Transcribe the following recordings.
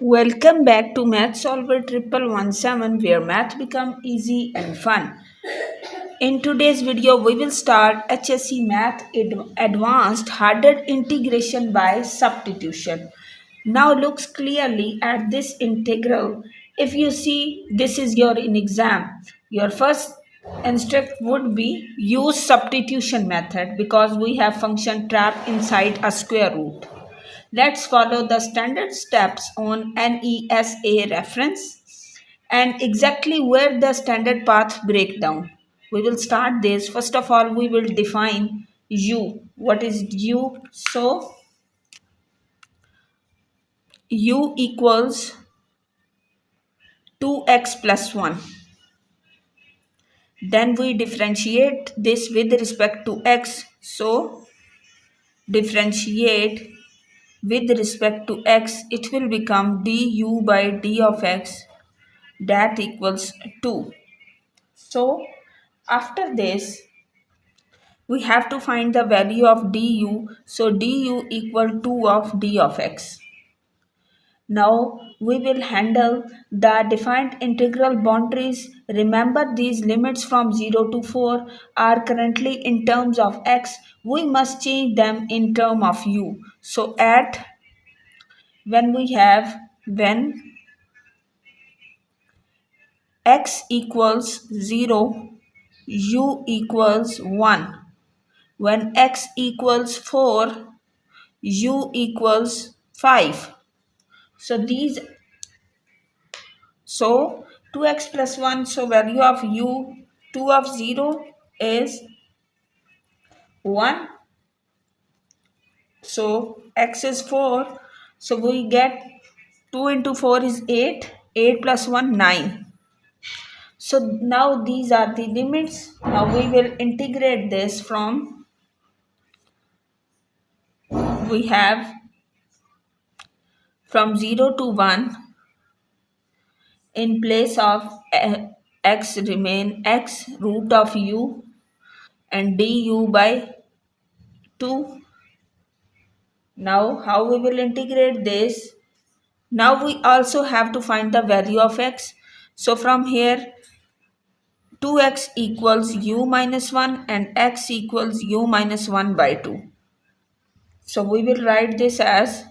Welcome back to Math Solver 1117 where math become easy and fun. In today's video we will start HSC Math Advanced Harder Integration by Substitution. Now looks clearly at this integral. If you see this is your in exam, your first instruct would be use substitution method because we have function trapped inside a square root. Let's follow the standard steps on NESA reference and exactly where the standard path breakdown. We will start this. First of all, we will define u. What is u? So, u equals 2x plus 1. Then we differentiate this with respect to x. So, differentiate with respect to x, it will become du by d of x that equals 2. So after this we have to find the value of du. So du equal 2 of d of x. Now we will handle the defined integral boundaries. Remember these limits from 0 to 4 are currently in terms of x. We must change them in term of u. So at when x equals 0, u equals 1. When x equals 4, u equals 5. So 2x plus 1, so value of u, 2 of 0 is 1. So x is 4. So we get 2 into 4 is 8. 8 plus 1, 9. So now these are the limits. Now we will integrate this from, we have from 0 to 1. In place of x remain x root of u and du by 2. Now how we will integrate this? Now we also have to find the value of x. So from here 2x equals u minus 1 and x equals u minus 1 by 2. So we will write this as,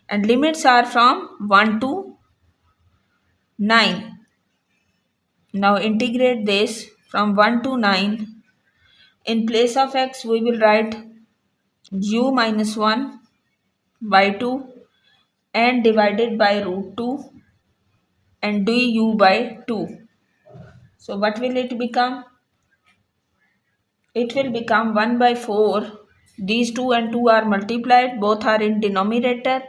and limits are from 1 to 9. Now integrate this from 1 to 9. In place of x we will write u minus 1 by 2 and divided by root 2 and du by 2. So what will it become? It will become 1 by 4. These 2 and 2 are multiplied. Both are in denominator.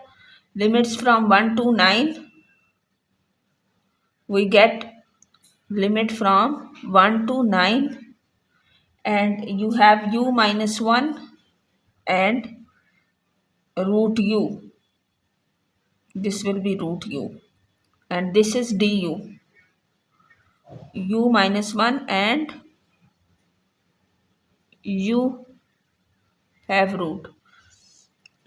Limits from 1 to 9. We get limit from 1 to 9. And you have u minus 1 and root u. This will be root u. And this is du. U minus 1 and u have root.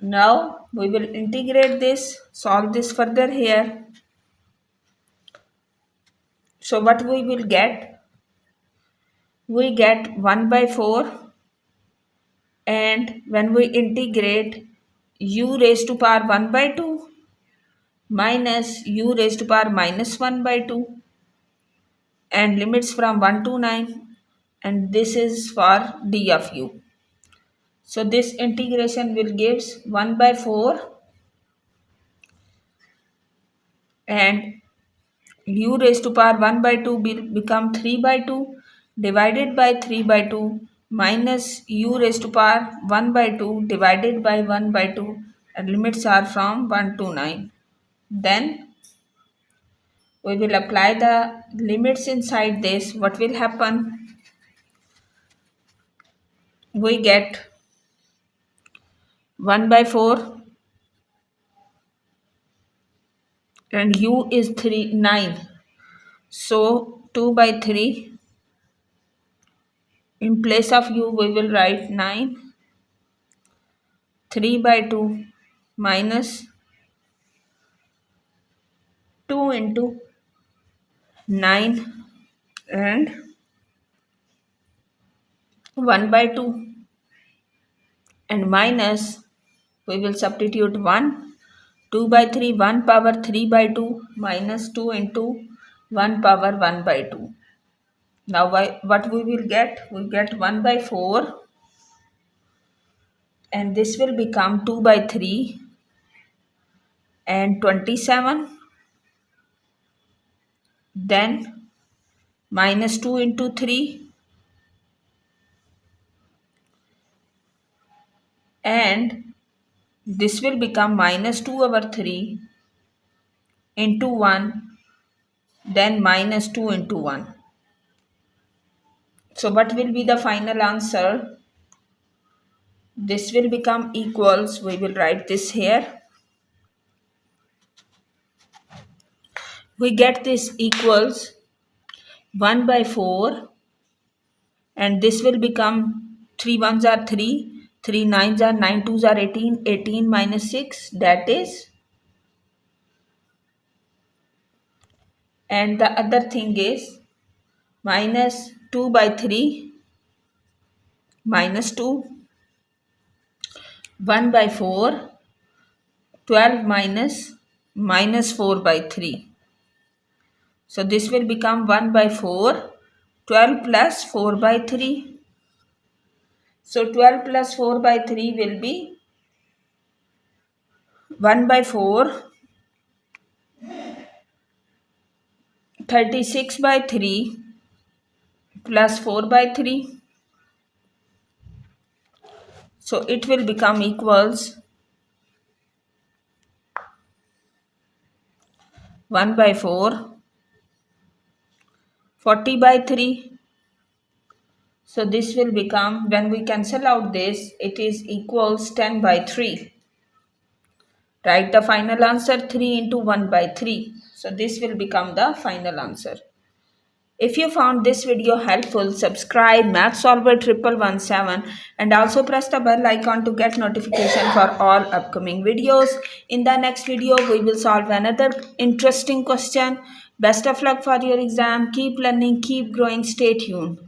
Now we will integrate this, solve this further here. So what we will get? We get 1 by 4 and when we integrate u raised to power 1 by 2 minus u raised to power minus 1 by 2 and limits from 1 to 9 and this is for d of u. So this integration will gives 1 by 4 and u raised to power 1 by 2 will become 3 by 2 divided by 3 by 2 minus u raised to power 1 by 2 divided by 1 by 2 and limits are from 1 to 9. Then we will apply the limits inside this. What will happen? We get 1 by 4 and u is 9. So 2 by 3. In place of u we will write 9. 3 by 2 minus 2 into 9 and 1 by 2 and minus, we will substitute 1, 2 by 3, 1 power 3 by 2 minus 2 into 1 power 1 by 2. Now what we will get? We get 1 by 4 and this will become 2 by 3 and 27, then minus 2 into 3 and this will become minus 2 over 3 into 1, then minus 2 into 1. So what will be the final answer? This will become equals, we will write this here. We get this equals 1 by 4 and this will become 3 ones are 3, 3 nines are 9 twos are 18, 18 minus 6, that is, and the other thing is minus 2 by 3 minus 2, 1 by 4, 12 minus 4 by 3. So this will become 1 by 4, 12 plus 4 by 3. So 12 plus 4 by 3 will be 1 by 4, 36 by 3 plus 4 by 3. So it will become equals 1 by 4, 40 by 3. So this will become, when we cancel out this, it is equals 10 by 3. Write the final answer 3 into 1 by 3. So this will become the final answer. If you found this video helpful, subscribe Math Solver 1117 and also press the bell icon to get notification for all upcoming videos. In the next video, we will solve another interesting question. Best of luck for your exam. Keep learning, keep growing. Stay tuned.